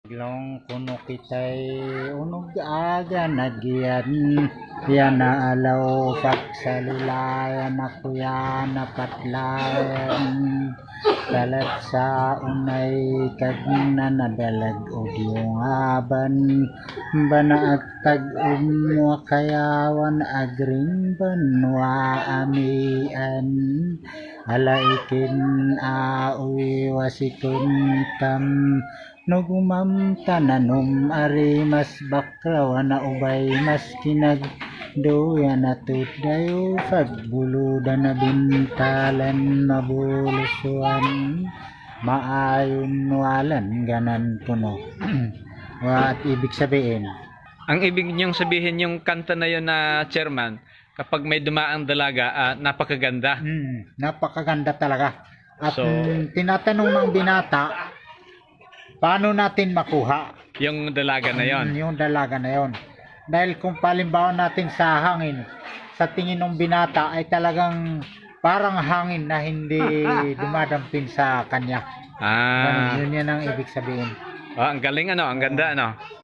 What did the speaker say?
Long kuno kitay unog aga nagyan yan na alaw pagsalulayan ako yan napatlayan dalat sa unay kag nadalag o yung haban banaag tag umwa kayawan agring banwa amian alaikin aui wasikun tam nugumam tananum ari mas baklaw na ubay mas kinag doya na tutdayo pagbuludan na bintalan mabulusuan maayon walan ganan puno. At ibig sabihin Ang ibig niyong sabihin yung kanta na yun na chairman, kapag may dumaang dalaga, napakaganda. Napakaganda talaga. At So, tinatanong ng binata, paano natin makuha yung dalaga na yon. yung dalaga na yon? Dahil kung palimbawa natin sa hangin, sa tingin ng binata ay talagang parang hangin na hindi dumadamping sa kanya. Ah, Yun yan ang ibig sabihin. ang galing ano, ang ganda ano.